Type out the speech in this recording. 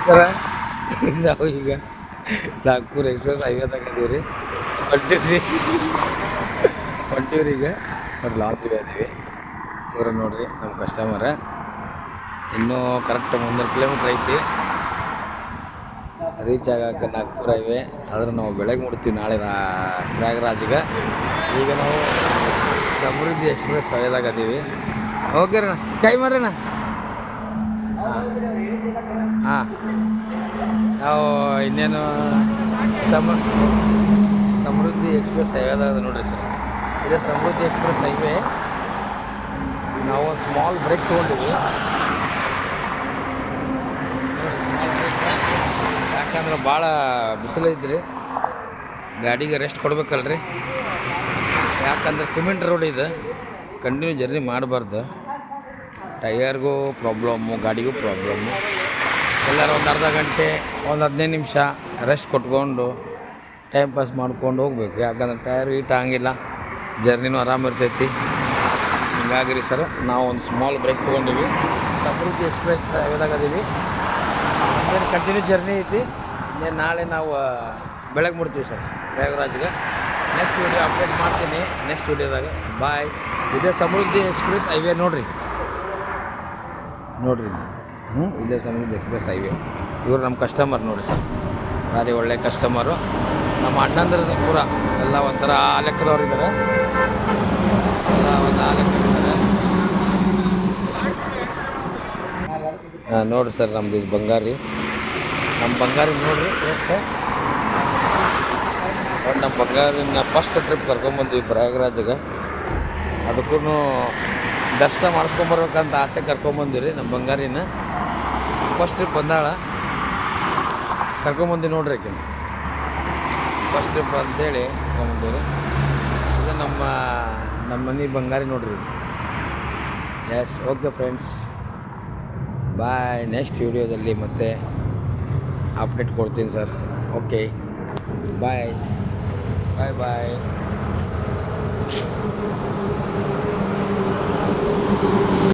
ಸರ ನಾವು ಈಗ ನಾಗ್ಪುರ್ ಎಕ್ಸ್ಪ್ರೆಸ್ ಹೈವೇದಾಗ ಇದೀವಿ ರೀ. ಹೊಂಟೀವ್ರಿ ಈಗ ನೋಡಿ ಲಾಂಗ್ ವೇ ಅದೀವಿ. ಇವ್ರ ನೋಡ್ರಿ ನಮ್ಮ ಕಸ್ಟಮರ. ಇನ್ನೂ ಕರೆಕ್ಟ್ 300 ಕಿಲೋಮೀಟ್ರ್ ಐತಿ ರೀಚ್ ಆಗಕ್ಕೆ ನಾಗ್ಪುರ್ ಹೈವೇ. ಆದ್ರೆ ನಾವು ಬೆಳಗ್ಗೆ ಮುಡ್ತೀವಿ ನಾಳೆ ಪ್ರಯಾಗರಾಜ್ಗೆ. ಈಗ ನಾವು ಸಮೃದ್ಧಿ ಎಕ್ಸ್ಪ್ರೆಸ್ ಹೈವೇದಾಗ ಅದೀವಿ. ಓಕೆ ರೀ ಕೈ ಮಾಡ್ರಣ್ಣ. ಹಾಂ ನಾವು ಇನ್ನೇನು ಸಮೃದ್ಧಿ ಎಕ್ಸ್ಪ್ರೆಸ್ ಹೈವೇದಾಗ ನೋಡ್ರಿ ಸರ್. ಇದೇ ಸಮೃದ್ಧಿ ಎಕ್ಸ್ಪ್ರೆಸ್ ಹೈವೇ. ನಾವು ಒಂದು ಸ್ಮಾಲ್ ಬ್ರೇಕ್ ತೊಗೊಂಡಿವಿ. ಯಾಕಂದ್ರೆ ಭಾಳ ಬಿಸಿಲೈತ್ರಿ, ಗಾಡಿಗೆ ರೆಸ್ಟ್ ಕೊಡ್ಬೇಕಲ್ರಿ. ಯಾಕಂದ್ರೆ ಸಿಮೆಂಟ್ ರೋಡ್ ಇದೆ, ಕಂಟಿನ್ಯೂ ಜರ್ನಿ ಮಾಡಬಾರ್ದು. ಟಯರ್ಗೂ ಪ್ರಾಬ್ಲಮ್ಮು, ಗಾಡಿಗೂ ಪ್ರಾಬ್ಲಮ್ಮು. ಎಲ್ಲರೂ ಒಂದು ಅರ್ಧ ಗಂಟೆ, ಒಂದು 15 ನಿಮಿಷ ರೆಸ್ಟ್ ಕೊಟ್ಕೊಂಡು ಟೈಮ್ ಪಾಸ್ ಮಾಡ್ಕೊಂಡು ಹೋಗ್ಬೇಕು. ಯಾಕಂದ್ರೆ ಟಯರ್ ಹೀಟ್ ಆಗಂಗಿಲ್ಲ, ಜರ್ನಿನೂ ಆರಾಮ ಇರ್ತೈತಿ. ಹಿಂಗಾಗಿ ರೀ ಸರ್ ನಾವು ಒಂದು ಸ್ಮಾಲ್ ಬ್ರೇಕ್ ತೊಗೊಂಡಿವಿ. ಸಮೃದ್ಧಿ ಎಕ್ಸ್ಪ್ರೆಸ್ ಹೈವೇದಾಗ ಅದೀವಿ. ಇನ್ನೇನು ಕಂಟಿನ್ಯೂ ಜರ್ನಿ ಐತಿ. ಇನ್ನೇನು ನಾಳೆ ನಾವು ಬೆಳಗ್ಗೆ ಮುಡ್ತೀವಿ ಸರ್ ಪ್ರಯಾಗರಾಜ್ಗೆ. ನೆಕ್ಸ್ಟ್ ವೀಡಿಯೋ ಅಪ್ಡೇಟ್ ಮಾಡ್ತೀನಿ ನೆಕ್ಸ್ಟ್ ವೀಡಿಯೋದಾಗ. ಬಾಯ್. ಇದೇ ಸಮೃದ್ಧಿ ಎಕ್ಸ್ಪ್ರೆಸ್ ಹೈವೇ ನೋಡಿರಿ ಇದೇ ಸಮೃದ್ಧಿ ಎಕ್ಸ್ಪ್ರೆಸ್ ಹೈವೇ. ಇವರು ನಮ್ಮ ಕಸ್ಟಮರ್ ನೋಡಿ ಸರ್, ಭಾರಿ ಒಳ್ಳೆ ಕಸ್ಟಮರು. ನಮ್ಮ ಅಣ್ಣಂದ್ರದ್ದು ಪೂರ ಎಲ್ಲ ಒಂಥರ ಆ ಲೆಕ್ಕದವ್ರು ಇದ್ದಾರೆ, ಎಲ್ಲ ಒಂದು ಆ ಲೆಕ್ಕದಿದ್ದಾರೆ. ನೋಡಿರಿ ಸರ್ ನಮ್ದು ಇದು ಬಂಗಾರಿ. ನಮ್ಮ ಬಂಗಾರಿ ನೋಡಿರಿ ನಮ್ಮ ಬಂಗಾರಿನ ಫಸ್ಟ್ ಟ್ರಿಪ್ ಕರ್ಕೊಂಬಂದ್ವಿ ಪ್ರಯಾಗರಾಜ್ಗೆ. ಅದಕ್ಕೂ ದರ್ಶನ ಮಾಡಿಸ್ಕೊಂಬರ್ಬೇಕಂತ ಆಸೆ ಕರ್ಕೊಂಬಂದಿರಿ ನಮ್ಮ ಬಂಗಾರಿನ. ಫಸ್ಟ್ ಟ್ರಿಪ್ ಬಂದಾಳ, ಕರ್ಕೊಂಬಂದು ನೋಡ್ರಿ ಆಕಿನ ಫಸ್ಟ್ ಟ್ರಿಪ್ ಅಂತೇಳಿ ಕರ್ಕೊಂಬಂದಿರಿ. ಇದು ನಮ್ಮ ಮನೆ ಬಂಗಾರಿ ನೋಡ್ರಿ. ಎಸ್ ಓಕೆ ಫ್ರೆಂಡ್ಸ್, ಬಾಯ್. ನೆಕ್ಸ್ಟ್ ವಿಡಿಯೋದಲ್ಲಿ ಮತ್ತೆ ಅಪ್ಡೇಟ್ ಕೊಡ್ತೀನಿ ಸರ್. ಓಕೆ ಬಾಯ್ ಬಾಯ್ ಬಾಯ್.